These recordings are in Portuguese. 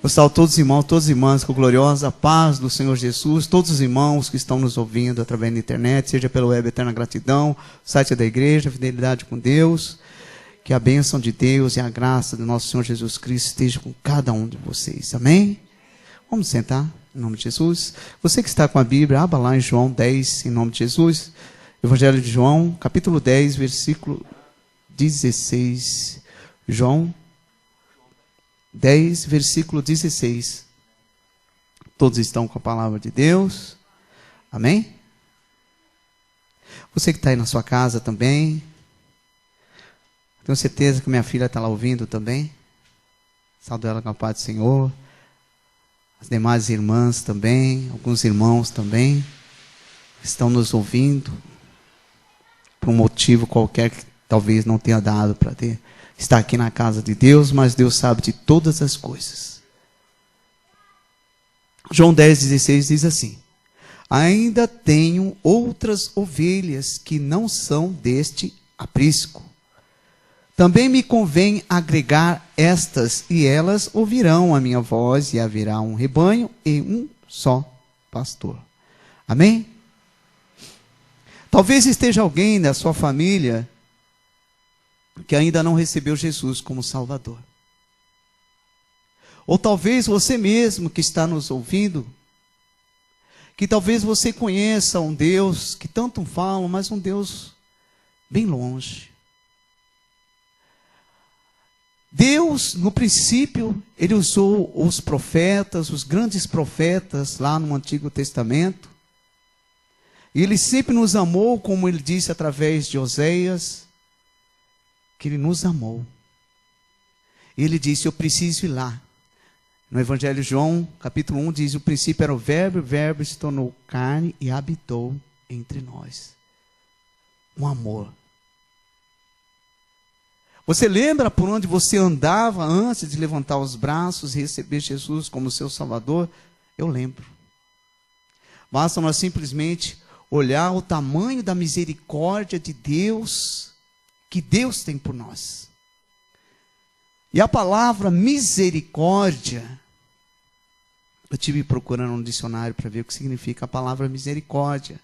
Pessoal, todos os irmãos, todas as irmãs, com a gloriosa paz do Senhor Jesus, todos os irmãos que estão nos ouvindo através da internet, seja pelo web Eterna Gratidão, site da igreja, Fidelidade com Deus, que a bênção de Deus e a graça do nosso Senhor Jesus Cristo esteja com cada um de vocês, amém? Vamos sentar, em nome de Jesus. Você que está com a Bíblia, abra lá em João 10, em nome de Jesus, Evangelho de João, capítulo 10, versículo 16, João 10, versículo 16. Todos estão com a palavra de Deus. Amém? Você que está aí na sua casa também. Tenho certeza que minha filha está lá ouvindo também. Saúdo ela com a paz do Senhor. As demais irmãs também. Alguns irmãos também. Estão nos ouvindo. Por um motivo qualquer que talvez não tenha dado para ter. Está aqui na casa de Deus, mas Deus sabe de todas as coisas. João 10,16 diz assim: ainda tenho outras ovelhas que não são deste aprisco. Também me convém agregar estas, e elas ouvirão a minha voz, e haverá um rebanho e um só pastor. Amém? Talvez esteja alguém da sua família que ainda não recebeu Jesus como Salvador. Ou talvez você mesmo que está nos ouvindo, que talvez você conheça um Deus que tanto falam, mas um Deus bem longe. Deus, no princípio, Ele usou os profetas, os grandes profetas lá no Antigo Testamento. E Ele sempre nos amou, como Ele disse através de Oséias, que Ele nos amou. Ele disse, eu preciso ir lá. No Evangelho de João, capítulo 1, diz, o princípio era o verbo se tornou carne e habitou entre nós. Um amor. Você lembra por onde você andava antes de levantar os braços e receber Jesus como seu Salvador? Eu lembro. Basta nós simplesmente olhar o tamanho da misericórdia de Deus, que Deus tem por nós. E a palavra misericórdia, eu estive procurando um dicionário para ver o que significa a palavra misericórdia.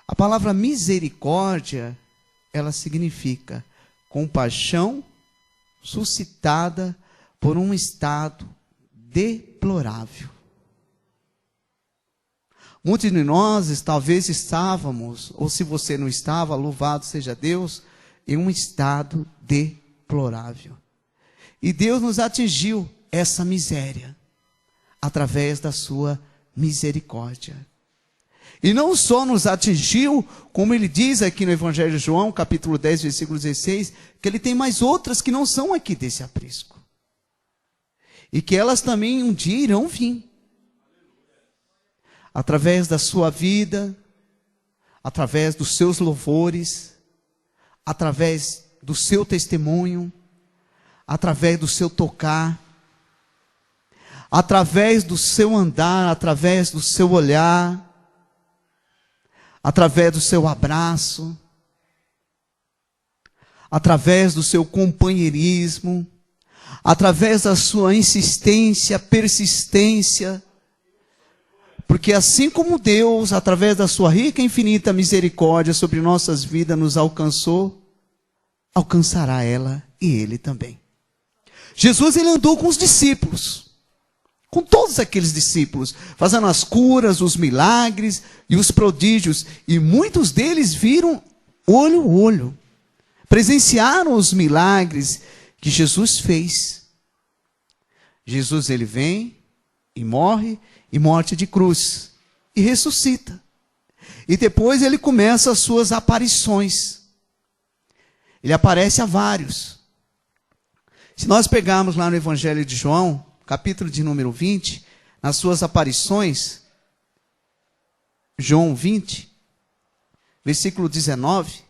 A palavra misericórdia, ela significa compaixão suscitada por um estado deplorável. Muitos de nós talvez estávamos, ou se você não estava, louvado seja Deus, em um estado deplorável. E Deus nos atingiu essa miséria através da sua misericórdia. E não só nos atingiu, como ele diz aqui no Evangelho de João, capítulo 10, versículo 16, que ele tem mais outras que não são aqui desse aprisco. E que elas também um dia irão vir. Através da sua vida, através dos seus louvores, através do seu testemunho, através do seu tocar, através do seu andar, através do seu olhar, através do seu abraço, através do seu companheirismo, através da sua insistência, persistência. Porque assim como Deus, através da sua rica e infinita misericórdia sobre nossas vidas nos alcançou, alcançará ela e ele também. Jesus, ele andou com os discípulos, com todos aqueles discípulos, fazendo as curas, os milagres e os prodígios. E muitos deles viram olho a olho, presenciaram os milagres que Jesus fez. Jesus, ele vem e morre, e morte de cruz, e ressuscita. E depois ele começa as suas aparições. Ele aparece a vários. Se nós pegarmos lá no Evangelho de João, capítulo de número 20, nas suas aparições, João 20, versículo 19,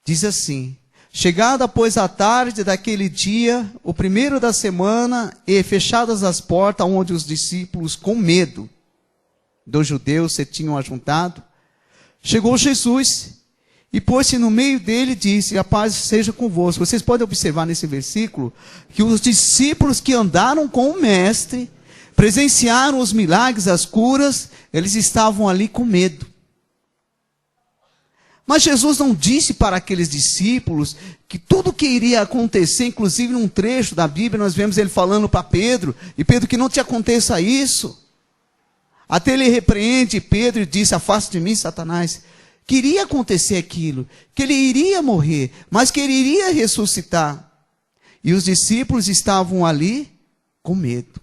diz assim: chegada, pois, a tarde daquele dia, o primeiro da semana, e fechadas as portas, onde os discípulos, com medo dos judeus, se tinham ajuntado, chegou Jesus e pôs-se no meio dele e disse: a paz seja convosco. Vocês podem observar nesse versículo que os discípulos que andaram com o mestre, presenciaram os milagres, as curas, eles estavam ali com medo. Mas Jesus não disse para aqueles discípulos que tudo que iria acontecer, inclusive num trecho da Bíblia, nós vemos ele falando para Pedro, e Pedro, que não te aconteça isso. Até ele repreende Pedro e disse: afaste de mim, Satanás. Que iria acontecer aquilo, que ele iria morrer, mas que ele iria ressuscitar. E os discípulos estavam ali com medo.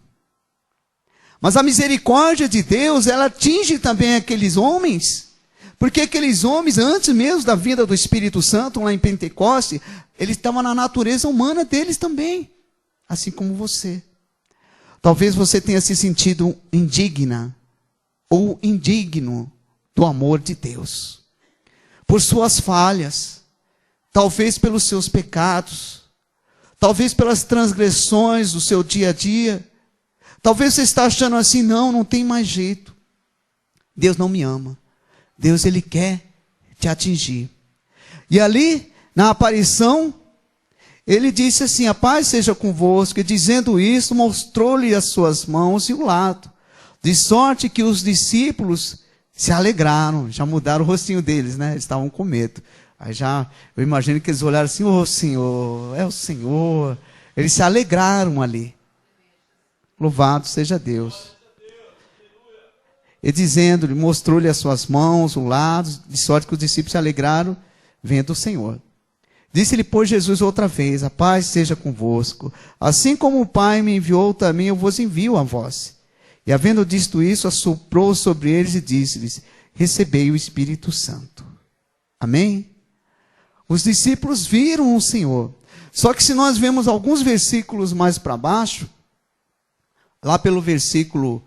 Mas a misericórdia de Deus, ela atinge também aqueles homens, porque aqueles homens, antes mesmo da vinda do Espírito Santo, lá em Pentecoste, eles estavam na natureza humana deles também, assim como você. Talvez você tenha se sentido indigna ou indigno do amor de Deus, por suas falhas, talvez pelos seus pecados, talvez pelas transgressões do seu dia a dia. Talvez você está achando assim: não tem mais jeito. Deus não me ama. Deus, ele quer te atingir. E ali, na aparição, ele disse assim: a paz seja convosco. E dizendo isso, mostrou-lhe as suas mãos e o lado. De sorte que os discípulos se alegraram, já mudaram o rostinho deles, né? Eles estavam com medo. Aí eu imagino que eles olharam assim: ô Senhor, é o Senhor. Eles se alegraram ali. Louvado seja Deus. E dizendo-lhe, mostrou-lhe as suas mãos, o lado, de sorte que os discípulos se alegraram, vendo o Senhor. Disse-lhe, pois, Jesus outra vez: a paz seja convosco. Assim como o Pai me enviou, também eu vos envio a vós. E havendo dito isso, assoprou sobre eles e disse-lhes: recebei o Espírito Santo. Amém? Os discípulos viram o Senhor. Só que se nós vemos alguns versículos mais para baixo, lá pelo versículo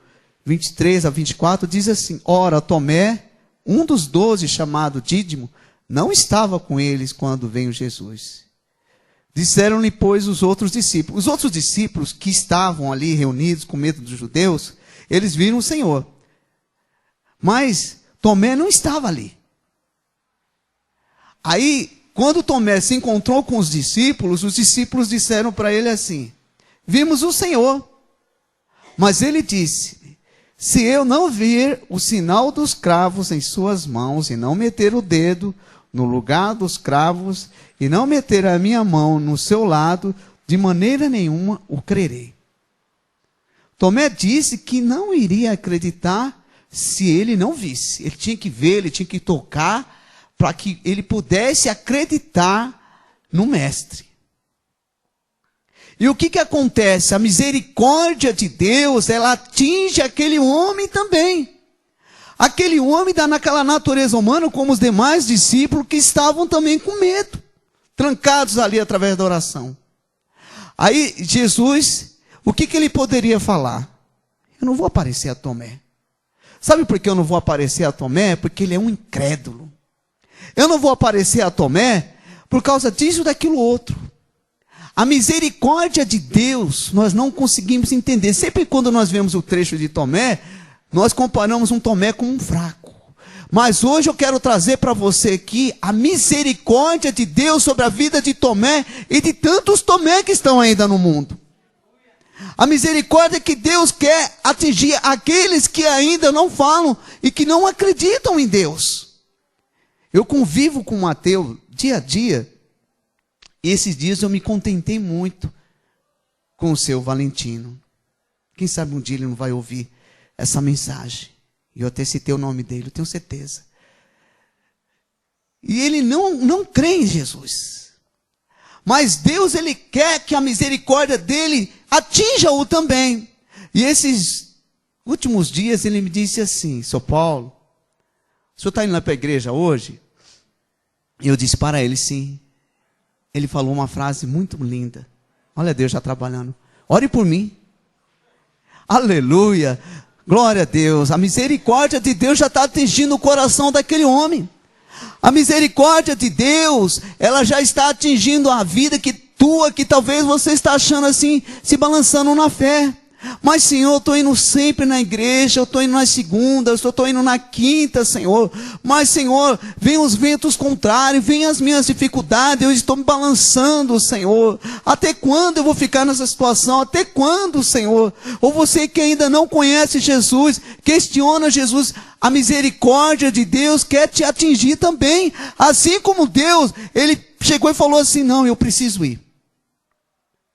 23 a 24, diz assim: ora, Tomé, um dos 12, chamado Dídimo, não estava com eles quando veio Jesus. Disseram-lhe, pois, os outros discípulos. Os outros discípulos que estavam ali reunidos com medo dos judeus, eles viram o Senhor. Mas Tomé não estava ali. Aí, quando Tomé se encontrou com os discípulos disseram para ele assim: vimos o Senhor. Mas ele disse: se eu não vir o sinal dos cravos em suas mãos, e não meter o dedo no lugar dos cravos, e não meter a minha mão no seu lado, de maneira nenhuma o crerei. Tomé disse que não iria acreditar se ele não visse. Ele tinha que ver, ele tinha que tocar, para que ele pudesse acreditar no Mestre. E o que acontece? A misericórdia de Deus, ela atinge aquele homem também. Aquele homem está naquela natureza humana, como os demais discípulos, que estavam também com medo, trancados ali através da oração. Aí Jesus, o que ele poderia falar? Eu não vou aparecer a Tomé. Sabe por que eu não vou aparecer a Tomé? Porque ele é um incrédulo. Eu não vou aparecer a Tomé por causa disso ou daquilo outro. A misericórdia de Deus, nós não conseguimos entender. Sempre quando nós vemos o trecho de Tomé, nós comparamos um Tomé com um fraco. Mas hoje eu quero trazer para você aqui a misericórdia de Deus sobre a vida de Tomé e de tantos Tomé que estão ainda no mundo. A misericórdia que Deus quer atingir aqueles que ainda não falam e que não acreditam em Deus. Eu convivo com um ateu dia a dia. E esses dias eu me contentei muito com o seu Valentino. Quem sabe um dia ele não vai ouvir essa mensagem. E eu até citei o nome dele, eu tenho certeza. E ele não crê em Jesus. Mas Deus, ele quer que a misericórdia dele atinja-o também. E esses últimos dias ele me disse assim: São Paulo, o senhor está indo lá para a igreja hoje? E eu disse para ele: sim. Ele falou uma frase muito linda. Olha Deus já trabalhando. Ore por mim. Aleluia. Glória a Deus. A misericórdia de Deus já está atingindo o coração daquele homem. A misericórdia de Deus, ela já está atingindo a vida que talvez você está achando assim, se balançando na fé. Mas, Senhor, eu estou indo sempre na igreja, eu estou indo na segunda, eu estou indo na quinta, Senhor. Mas, Senhor, vem os ventos contrários, vem as minhas dificuldades, eu estou me balançando, Senhor. Até quando eu vou ficar nessa situação? Até quando, Senhor? Ou você que ainda não conhece Jesus, questiona Jesus, a misericórdia de Deus quer te atingir também. Assim como Deus, Ele chegou e falou assim, não, eu preciso ir.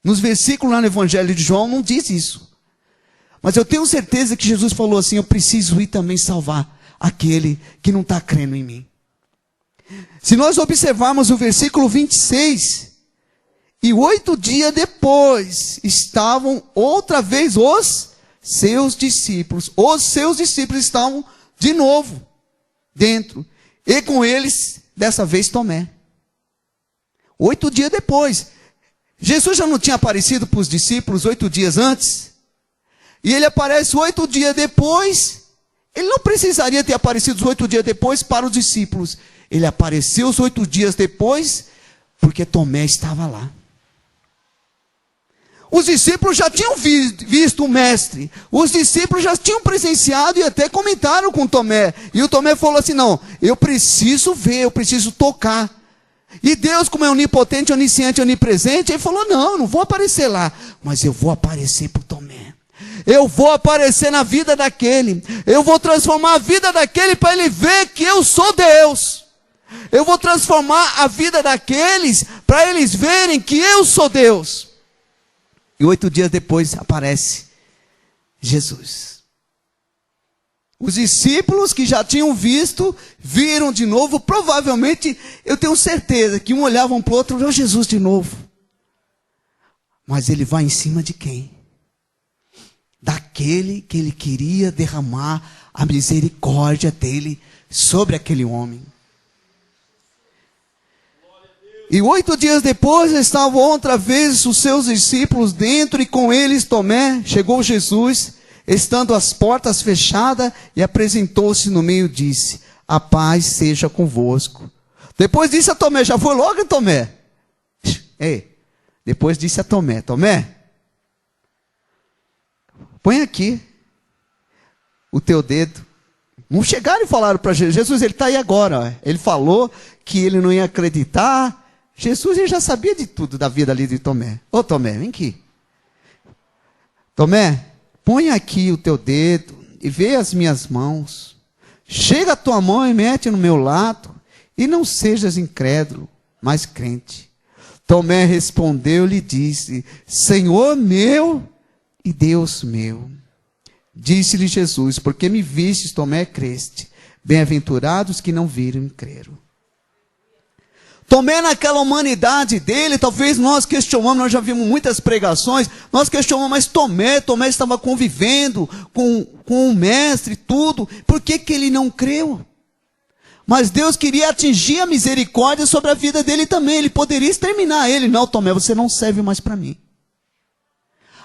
Nos versículos lá no Evangelho de João não diz isso. Mas eu tenho certeza que Jesus falou assim, eu preciso ir também salvar aquele que não está crendo em mim. Se nós observarmos o versículo 26, e 8 dias depois, estavam outra vez os seus discípulos estavam de novo dentro, e com eles, dessa vez Tomé. 8 dias depois, Jesus já não tinha aparecido para os discípulos 8 dias antes? E ele aparece 8 dias depois. Ele não precisaria ter aparecido os 8 dias depois para os discípulos. Ele apareceu os 8 dias depois, porque Tomé estava lá. Os discípulos já tinham visto o mestre. Os discípulos já tinham presenciado e até comentaram com Tomé. E o Tomé falou assim, não, eu preciso ver, eu preciso tocar. E Deus, como é onipotente, onisciente, onipresente, ele falou, não vou aparecer lá, mas eu vou aparecer para o Tomé. Eu vou aparecer na vida daquele. Eu vou transformar a vida daquele para ele ver que eu sou Deus. Eu vou transformar a vida daqueles para eles verem que eu sou Deus. E 8 dias depois aparece Jesus. Os discípulos que já tinham visto, viram de novo. Provavelmente, eu tenho certeza que um olhava para o outro, olhou Jesus de novo. Mas ele vai em cima de quem? Daquele que ele queria derramar a misericórdia dele sobre aquele homem. E 8 dias depois estavam outra vez os seus discípulos dentro, e com eles Tomé. Chegou Jesus, estando as portas fechadas, e apresentou-se no meio e disse, a paz seja convosco. Depois disse a Tomé, já foi logo Tomé? Ei, depois disse a Tomé, Tomé, põe aqui o teu dedo. Não chegaram e falaram para Jesus, Jesus, ele está aí agora. Ó. Ele falou que ele não ia acreditar. Jesus ele já sabia de tudo da vida ali de Tomé. Ô Tomé, vem aqui. Tomé, põe aqui o teu dedo e vê as minhas mãos. Chega a tua mão e mete no meu lado. E não sejas incrédulo, mas crente. Tomé respondeu-lhe e disse, Senhor meu e Deus meu. Disse-lhe Jesus, porque me vistes, Tomé, creste. Bem-aventurados que não viram e creram. Tomé, naquela humanidade dele, talvez nós questionamos, nós já vimos muitas pregações, nós questionamos, mas Tomé estava convivendo com o mestre, tudo, por que ele não creu? Mas Deus queria atingir a misericórdia sobre a vida dele também, ele poderia exterminar ele. Não, Tomé, você não serve mais para mim.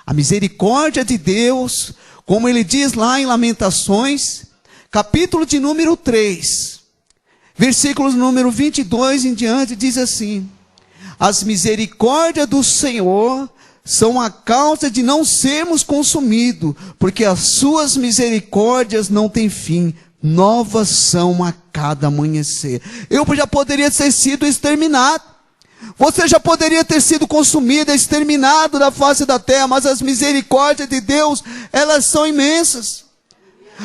A misericórdia de Deus, como ele diz lá em Lamentações, capítulo de número 3, versículos número 22 em diante, diz assim, as misericórdias do Senhor são a causa de não sermos consumidos, porque as suas misericórdias não têm fim, novas são a cada amanhecer. Eu já poderia ter sido exterminado, você já poderia ter sido consumido, exterminado da face da terra, mas as misericórdias de Deus, elas são imensas.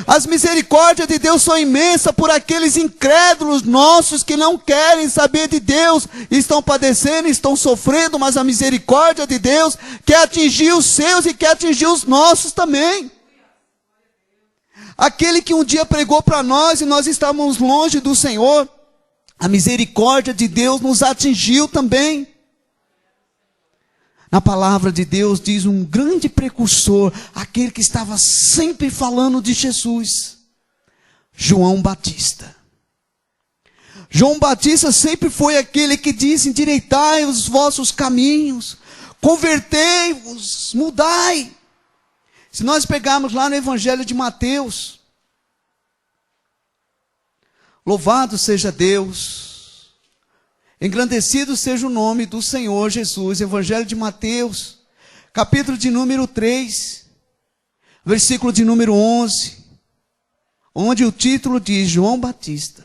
As misericórdias de Deus são imensas por aqueles incrédulos nossos que não querem saber de Deus, estão padecendo, estão sofrendo, mas a misericórdia de Deus quer atingir os seus e quer atingir os nossos também. Aquele que um dia pregou para nós e nós estávamos longe do Senhor, a misericórdia de Deus nos atingiu também. Na palavra de Deus diz um grande precursor, aquele que estava sempre falando de Jesus, João Batista. João Batista sempre foi aquele que disse, endireitai os vossos caminhos, convertei-vos, mudai. Se nós pegarmos lá no Evangelho de Mateus, louvado seja Deus, engrandecido seja o nome do Senhor Jesus. Evangelho de Mateus, capítulo de número 3, versículo de número 11, onde o título diz: João Batista.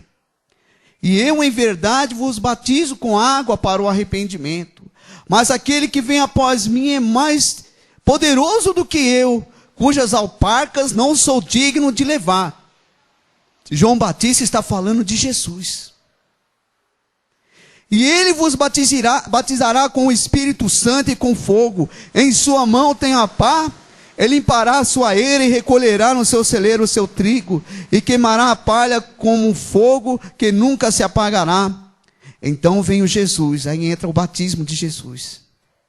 E eu em verdade vos batizo com água para o arrependimento, mas aquele que vem após mim é mais poderoso do que eu, cujas alparcas não sou digno de levar. João Batista está falando de Jesus. E ele vos batizará com o Espírito Santo e com fogo. Em sua mão tem a pá, ele limpará a sua eira e recolherá no seu celeiro o seu trigo, e queimará a palha como um fogo que nunca se apagará. Então vem o Jesus, aí entra o batismo de Jesus.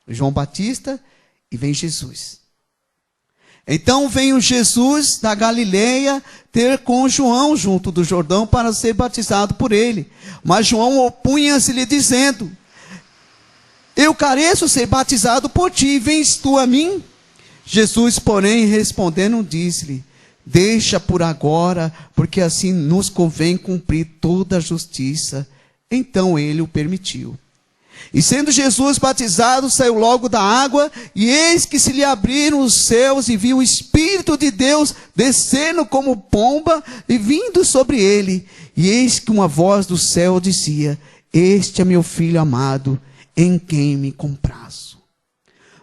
João Batista e vem Jesus. Então vem o Jesus da Galileia ter com João junto do Jordão para ser batizado por ele. Mas João opunha-se-lhe dizendo: eu careço ser batizado por ti, vens tu a mim? Jesus, porém, respondendo, disse-lhe: deixa por agora, porque assim nos convém cumprir toda a justiça. Então ele o permitiu. E sendo Jesus batizado, saiu logo da água, e eis que se lhe abriram os céus, e viu o Espírito de Deus descendo como pomba, e vindo sobre ele. E eis que uma voz do céu dizia: este é meu filho amado, em quem me comprazo.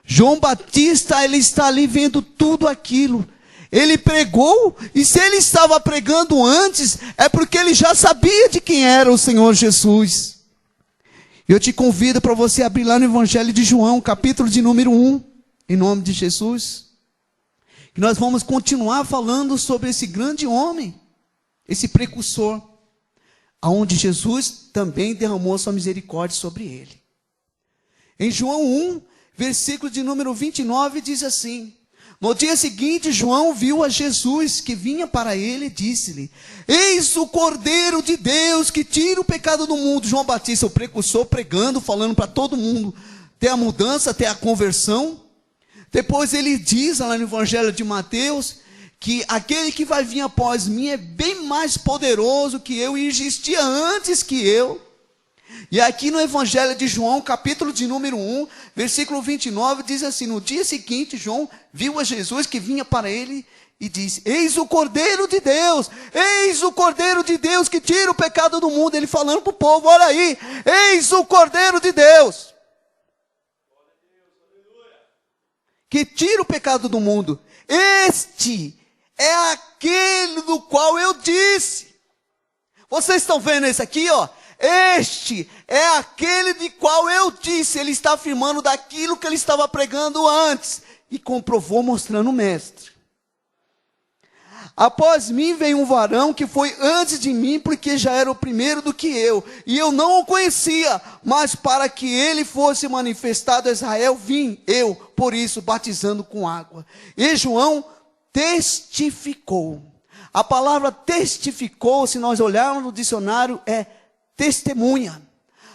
João Batista, ele está ali vendo tudo aquilo. Ele pregou, e se ele estava pregando antes, é porque ele já sabia de quem era o Senhor Jesus. Eu te convido para você abrir lá no Evangelho de João, capítulo de número 1, em nome de Jesus. E nós vamos continuar falando sobre esse grande homem, esse precursor, aonde Jesus também derramou sua misericórdia sobre ele. Em João 1, versículo de número 29, diz assim: no dia seguinte, João viu a Jesus que vinha para ele e disse-lhe: eis o Cordeiro de Deus que tira o pecado do mundo. João Batista, o precursor, pregando, falando para todo mundo ter a mudança, ter a conversão. Depois ele diz lá no Evangelho de Mateus que aquele que vai vir após mim é bem mais poderoso que eu e existia antes que eu. E aqui no Evangelho de João, capítulo de número 1, versículo 29, diz assim: no dia seguinte, João viu a Jesus que vinha para ele e disse: eis o Cordeiro de Deus, eis o Cordeiro de Deus que tira o pecado do mundo. Ele falando para o povo: olha aí, eis o Cordeiro de Deus, que tira o pecado do mundo. Este é aquele do qual eu disse. Vocês estão vendo esse aqui, ó? Este é aquele de qual eu disse. Ele está afirmando daquilo que ele estava pregando antes. E comprovou mostrando o mestre. Após mim veio um varão que foi antes de mim, porque já era o primeiro do que eu. E eu não o conhecia, mas para que ele fosse manifestado a Israel, vim eu, por isso, batizando com água. E João testificou. A palavra testificou, se nós olharmos no dicionário, é testemunha.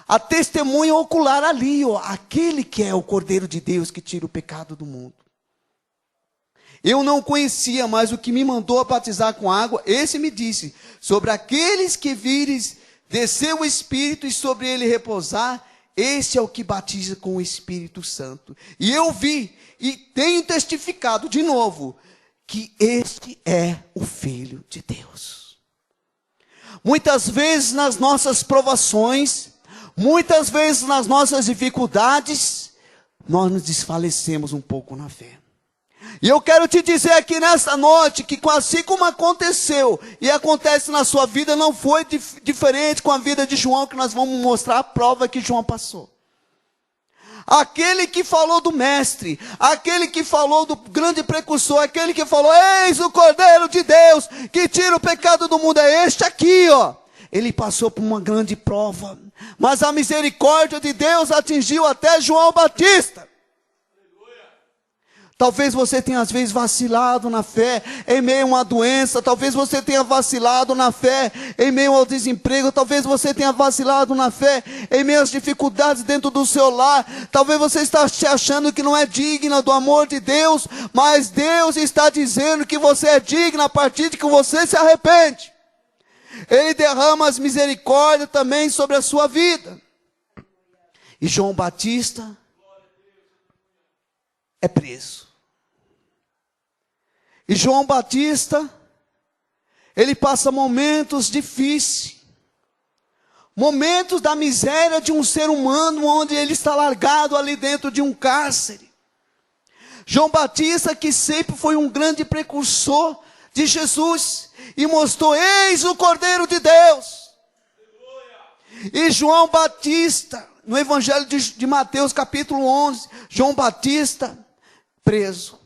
A testemunha ocular ali, ó, aquele que é o Cordeiro de Deus que tira o pecado do mundo. Eu não conhecia, mas o que me mandou a batizar com água, esse me disse: sobre aqueles que vires descer o Espírito e sobre ele repousar, esse é o que batiza com o Espírito Santo. E eu vi e tenho testificado de novo que este é o Filho de Deus. Muitas vezes nas nossas provações, muitas vezes nas nossas dificuldades, nós nos desfalecemos um pouco na fé. E eu quero te dizer aqui nesta noite que assim como aconteceu e acontece na sua vida, não foi diferente com a vida de João, que nós vamos mostrar a prova que João passou. Aquele que falou do mestre, aquele que falou do grande precursor, aquele que falou: eis o Cordeiro de Deus que tira o pecado do mundo, é este aqui, ó. Ele passou por uma grande prova, mas a misericórdia de Deus atingiu até João Batista. Talvez você tenha às vezes vacilado na fé em meio a uma doença. Talvez você tenha vacilado na fé em meio ao desemprego. Talvez você tenha vacilado na fé em meio às dificuldades dentro do seu lar. Talvez você está se achando que não é digna do amor de Deus. Mas Deus está dizendo que você é digna a partir de que você se arrepende. Ele derrama as misericórdias também sobre a sua vida. E João Batista é preso. E João Batista, ele passa momentos difíceis, momentos da miséria de um ser humano, onde ele está largado ali dentro de um cárcere. João Batista, que sempre foi um grande precursor de Jesus, e mostrou: eis o Cordeiro de Deus. E João Batista, no Evangelho de Mateus capítulo 11, João Batista preso.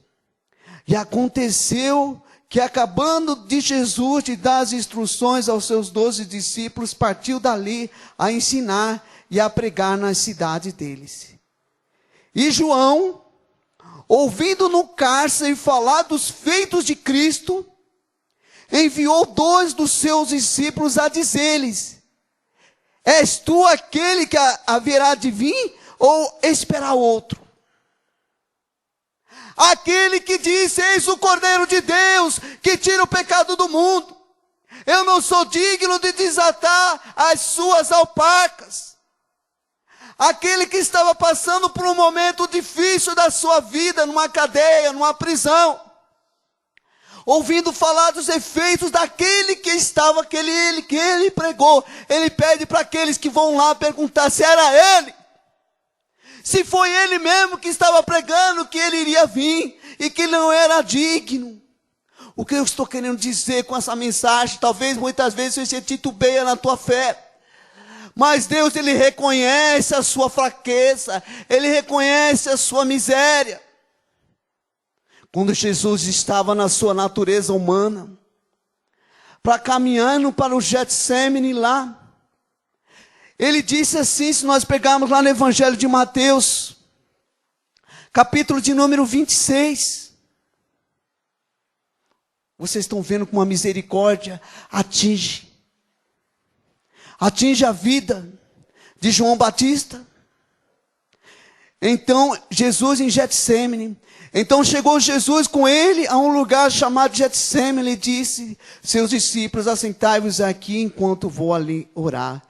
E aconteceu que, acabando de Jesus de dar as instruções aos seus 12 discípulos, partiu dali a ensinar e a pregar na cidade deles. E João, ouvindo no cárcere falar dos feitos de Cristo, enviou 2 dos seus discípulos a dizer-lhes: és tu aquele que haverá de vir, ou esperar outro? Aquele que disse: eis o Cordeiro de Deus, que tira o pecado do mundo. Eu não sou digno de desatar as suas alparcas. Aquele que estava passando por um momento difícil da sua vida, numa cadeia, numa prisão, ouvindo falar dos efeitos daquele que estava, que ele pregou, ele pede para aqueles que vão lá perguntar se era ele, se foi ele mesmo que estava pregando que ele iria vir e que não era digno. O que eu estou querendo dizer com essa mensagem? Talvez muitas vezes você titubeia na tua fé, mas Deus, ele reconhece a sua fraqueza, ele reconhece a sua miséria. Quando Jesus estava na sua natureza humana, para caminhando para o Getsêmani lá, ele disse assim, se nós pegarmos lá no Evangelho de Mateus, capítulo de número 26, vocês estão vendo como a misericórdia atinge a vida de João Batista. Então, Jesus em Getsêmani, então chegou Jesus com ele a um lugar chamado Getsêmani, e disse: seus discípulos, assentai-vos aqui enquanto vou ali orar.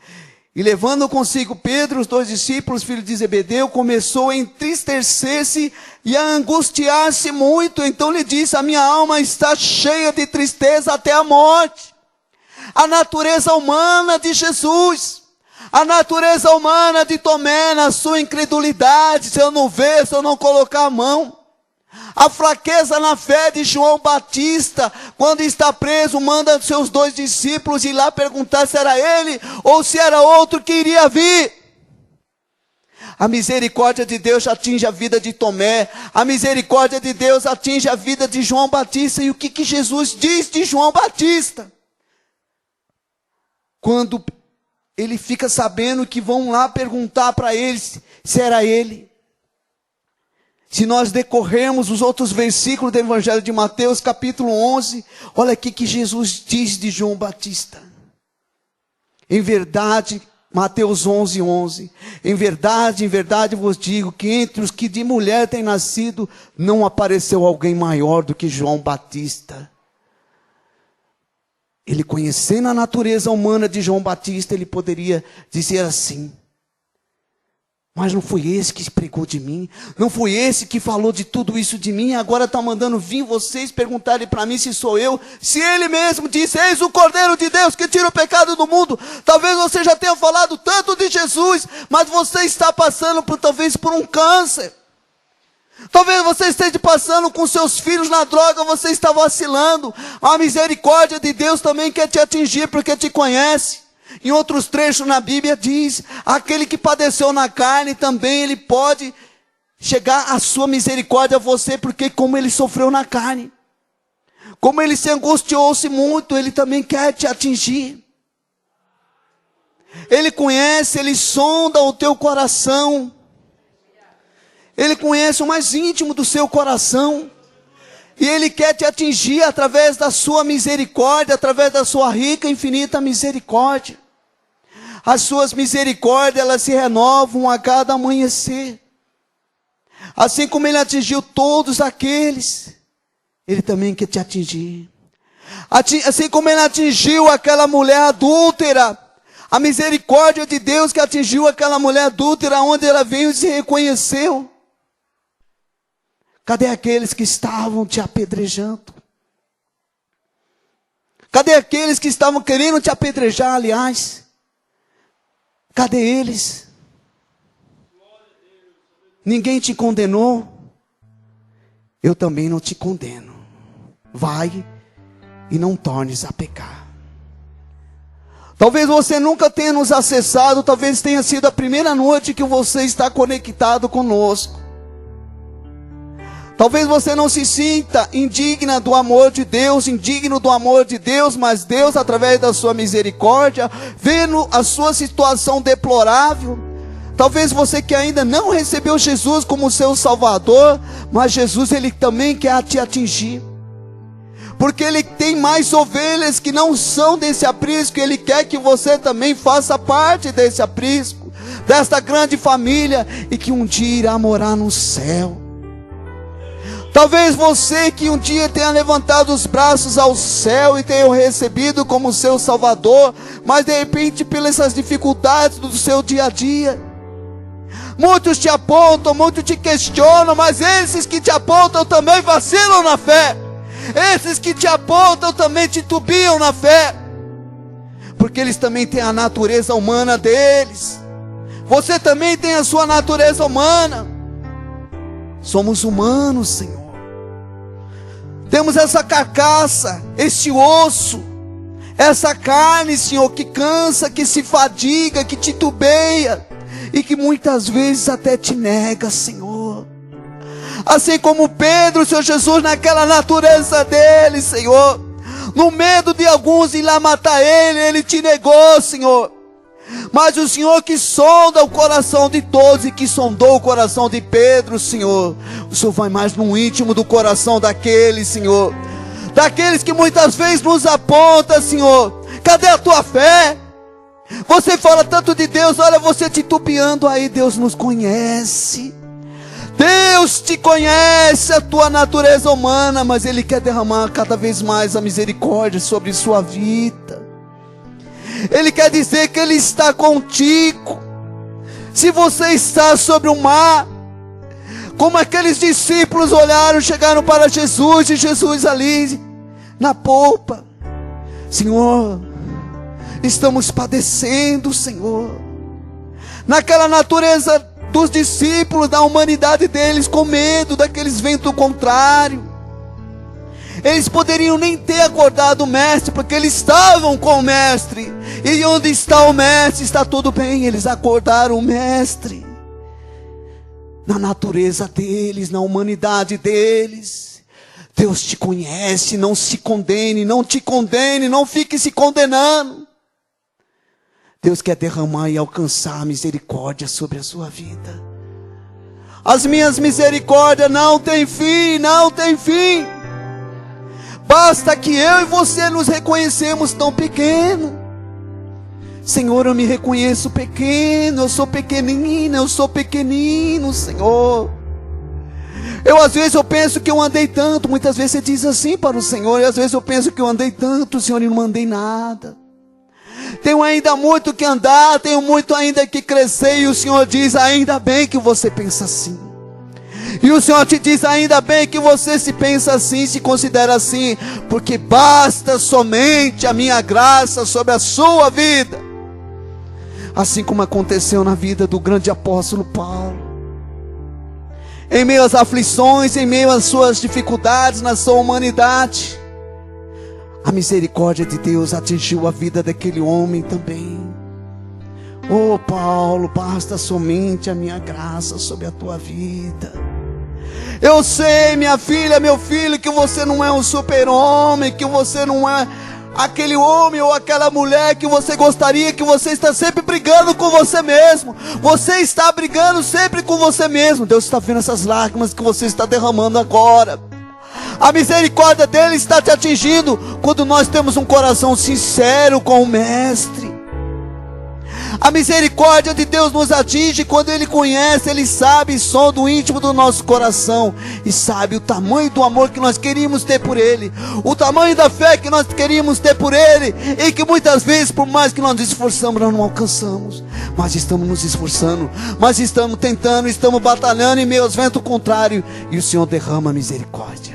E levando consigo Pedro, os 2 discípulos, filhos de Zebedeu, começou a entristecer-se e a angustiar-se muito. Então lhe disse: a minha alma está cheia de tristeza até a morte. A natureza humana de Jesus, a natureza humana de Tomé, na sua incredulidade, se eu não ver, se eu não colocar a mão. A fraqueza na fé de João Batista, quando está preso, manda seus 2 discípulos ir lá perguntar se era ele ou se era outro que iria vir. A misericórdia de Deus atinge a vida de Tomé, a misericórdia de Deus atinge a vida de João Batista. E o que Jesus diz de João Batista? Quando ele fica sabendo que vão lá perguntar para ele se era ele. Se nós decorrermos os outros versículos do Evangelho de Mateus, capítulo 11, olha aqui que Jesus diz de João Batista. Em verdade, Mateus 11, 11. Em verdade vos digo que entre os que de mulher têm nascido, não apareceu alguém maior do que João Batista. Ele, conhecendo a natureza humana de João Batista, ele poderia dizer assim: mas não foi esse que pregou de mim, não foi esse que falou de tudo isso de mim, agora está mandando vir vocês perguntarem para mim se sou eu, se ele mesmo disse: eis o Cordeiro de Deus que tira o pecado do mundo. Talvez você já tenha falado tanto de Jesus, mas você está passando talvez por um câncer. Talvez você esteja passando com seus filhos na droga, você está vacilando. A misericórdia de Deus também quer te atingir, porque te conhece. Em outros trechos na Bíblia diz: aquele que padeceu na carne também, ele pode chegar a sua misericórdia a você, porque como ele sofreu na carne, como ele se angustiou-se muito, ele também quer te atingir. Ele conhece, ele sonda o teu coração. Ele conhece o mais íntimo do seu coração. E ele quer te atingir através da sua misericórdia, através da sua rica e infinita misericórdia. As suas misericórdias, elas se renovam a cada amanhecer. Assim como ele atingiu todos aqueles, ele também quer te atingir. Assim como ele atingiu aquela mulher adúltera, a misericórdia de Deus que atingiu aquela mulher adúltera, onde ela veio e se reconheceu. Cadê aqueles que estavam te apedrejando? Cadê aqueles que estavam querendo te apedrejar, aliás? Cadê eles? Ninguém te condenou. Eu também não te condeno. Vai e não tornes a pecar. Talvez você nunca tenha nos acessado, talvez tenha sido a primeira noite que você está conectado conosco. Talvez você não se sinta indigna do amor de Deus, indigno do amor de Deus, mas Deus, através da sua misericórdia, vendo a sua situação deplorável, talvez você que ainda não recebeu Jesus como seu Salvador, mas Jesus, Ele também quer te atingir. Porque Ele tem mais ovelhas que não são desse aprisco, Ele quer que você também faça parte desse aprisco, desta grande família, e que um dia irá morar no céu. Talvez você que um dia tenha levantado os braços ao céu e tenha o recebido como seu Salvador, mas de repente pelas dificuldades do seu dia a dia, muitos te apontam, muitos te questionam, mas esses que te apontam também vacilam na fé. Esses que te apontam também titubeam na fé, porque eles também têm a natureza humana deles. Você também tem a sua natureza humana. Somos humanos, Senhor. Temos essa carcaça, este osso, essa carne, Senhor, que cansa, que se fadiga, que titubeia, e que muitas vezes até te nega, Senhor. Assim como Pedro, Senhor Jesus, naquela natureza dele, Senhor, no medo de alguns ir lá matar ele, ele te negou, Senhor. Mas o Senhor que sonda o coração de todos, e que sondou o coração de Pedro, Senhor, o Senhor vai mais no íntimo do coração daqueles, Senhor, daqueles que muitas vezes nos aponta, Senhor. Cadê a tua fé? Você fala tanto de Deus, olha você titubeando aí. Deus nos conhece, Deus te conhece, a tua natureza humana, mas Ele quer derramar cada vez mais a misericórdia sobre sua vida. Ele quer dizer que Ele está contigo. Se você está sobre o mar, como aqueles discípulos olharam, chegaram para Jesus, e Jesus ali na polpa: Senhor, estamos padecendo, Senhor. Naquela natureza dos discípulos, da humanidade deles, com medo daqueles ventos contrários, eles poderiam nem ter acordado o mestre, porque eles estavam com o mestre. E onde está o mestre, está tudo bem. Eles acordaram o mestre, na natureza deles, na humanidade deles. Deus te conhece, não se condene, não te condene, não fique se condenando. Deus quer derramar e alcançar a misericórdia sobre a sua vida. As minhas misericórdias não têm fim, não têm fim. Basta que eu e você nos reconhecemos tão pequeno. Senhor, eu me reconheço pequeno, eu sou pequenina, eu sou pequenino, Senhor. Às vezes eu penso que eu andei tanto, muitas vezes você diz assim para o Senhor, e às vezes eu penso que eu andei tanto, Senhor, e não andei nada. Tenho ainda muito que andar, tenho muito ainda que crescer, e o Senhor diz: ainda bem que você pensa assim. E o Senhor te diz: ainda bem que você se pensa assim, se considera assim, porque basta somente a minha graça sobre a sua vida. Assim como aconteceu na vida do grande apóstolo Paulo. Em meio às aflições, em meio às suas dificuldades, na sua humanidade, a misericórdia de Deus atingiu a vida daquele homem também. Oh Paulo, basta somente a minha graça sobre a tua vida. Eu sei, minha filha, meu filho, que você não é um super-homem, que você não é aquele homem ou aquela mulher que você gostaria, que você está sempre brigando com você mesmo. Você está brigando sempre com você mesmo. Deus está vendo essas lágrimas que você está derramando agora. A misericórdia dele está te atingindo quando nós temos um coração sincero com o Mestre. A misericórdia de Deus nos atinge quando Ele conhece, Ele sabe, som do íntimo do nosso coração, e sabe o tamanho do amor que nós queríamos ter por Ele, o tamanho da fé que nós queríamos ter por Ele, e que muitas vezes, por mais que nós nos esforçamos, nós não alcançamos. Mas estamos nos esforçando, mas estamos tentando, estamos batalhando em meio aos ventos contrários, e o Senhor derrama a misericórdia.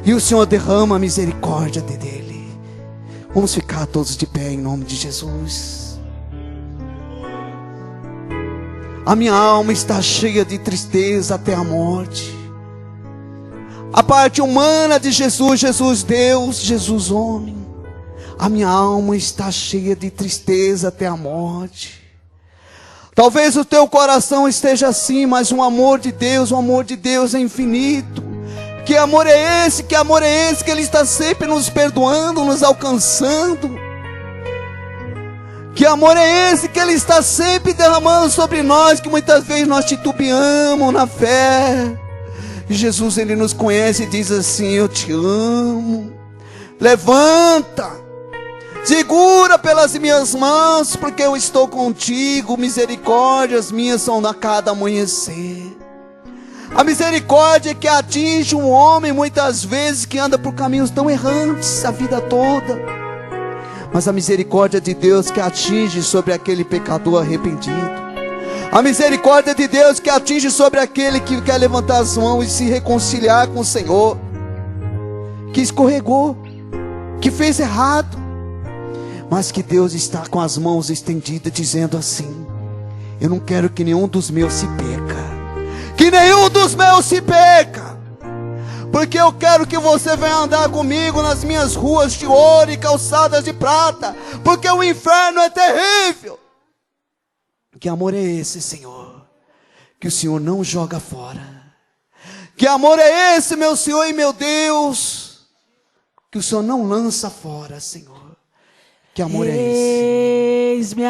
E o Senhor derrama a misericórdia dele. Vamos ficar todos de pé em nome de Jesus. A minha alma está cheia de tristeza até a morte. A parte humana de Jesus, Jesus Deus, Jesus homem. A minha alma está cheia de tristeza até a morte. Talvez o teu coração esteja assim, mas o amor de Deus é infinito. Que amor é esse? Que amor é esse? Que Ele está sempre nos perdoando, nos alcançando. Que amor é esse? Que Ele está sempre derramando sobre nós, que muitas vezes nós titubeamos na fé. E Jesus, Ele nos conhece e diz assim: eu te amo. Levanta. Segura pelas minhas mãos, porque eu estou contigo. Misericórdias minhas são a cada amanhecer. A misericórdia que atinge um homem muitas vezes que anda por caminhos tão errantes a vida toda. Mas a misericórdia de Deus que atinge sobre aquele pecador arrependido. A misericórdia de Deus que atinge sobre aquele que quer levantar as mãos e se reconciliar com o Senhor. Que escorregou, que fez errado. Mas que Deus está com as mãos estendidas dizendo assim: eu não quero que nenhum dos meus se perca. Que nenhum dos meus se perca. Porque eu quero que você venha andar comigo nas minhas ruas de ouro e calçadas de prata. Porque o inferno é terrível. Que amor é esse, Senhor? Que o Senhor não joga fora. Que amor é esse, meu Senhor e meu Deus? Que o Senhor não lança fora, Senhor. Que amor é esse? Eis-me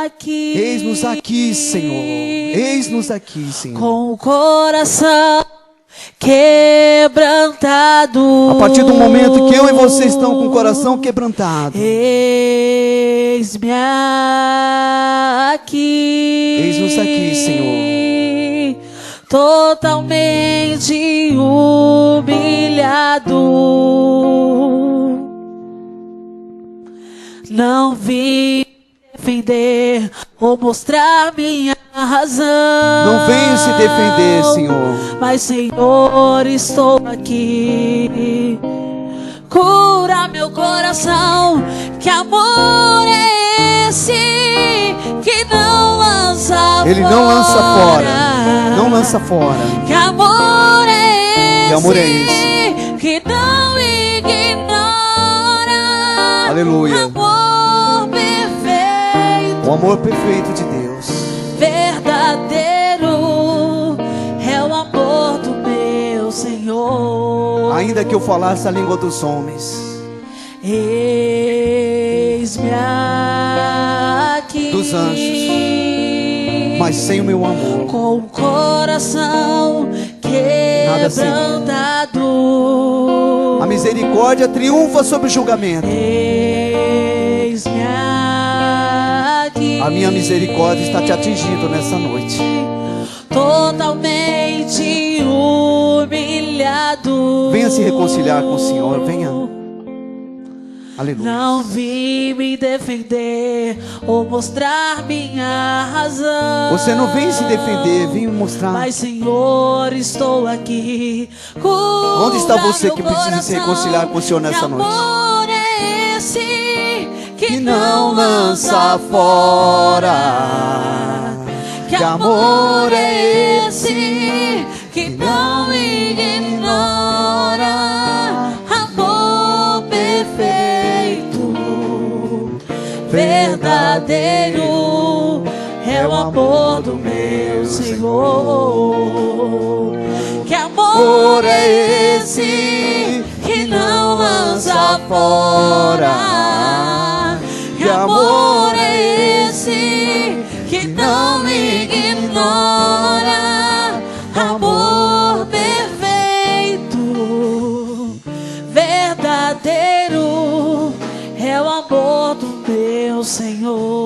aqui. Eis-nos aqui, Senhor. Eis-nos aqui, Senhor. Com o coração quebrantado. A partir do momento que eu e você estão com o coração quebrantado. Eis-me aqui. Eis-nos aqui, Senhor. Totalmente humilhado. Não vim defender ou mostrar minha razão. Não venho se defender, Senhor. Mas, Senhor, estou aqui. Cura meu coração. Que amor é esse que não lança fora? Ele não lança fora. Não lança fora. Que amor é esse? Que amor é esse? Que não ignora. Aleluia. Amor perfeito. O amor perfeito de Deus. Verdadeiro é o amor do meu Senhor. Ainda que eu falasse a língua dos homens, eis-me aqui, dos anjos, mas sem o meu amor, com o coração nada seria. quebrantado. A misericórdia triunfa sobre o julgamento. Eis-me aqui. A minha misericórdia está te atingindo nessa noite. Totalmente humilhado. Venha se reconciliar com o Senhor, venha. Aleluia. Não vim me defender ou mostrar minha razão. Você não vem se defender, vem mostrar. Mas, Senhor, estou aqui. Onde está você que precisa se reconciliar com o Senhor nessa noite? Que amor é esse Que não lança fora. Que amor é esse que não ignora? Amor perfeito, verdadeiro é o amor do meu Senhor. Que amor é esse que não lança fora? Que amor é esse que não ignora? Amor perfeito, verdadeiro é o amor do meu Senhor.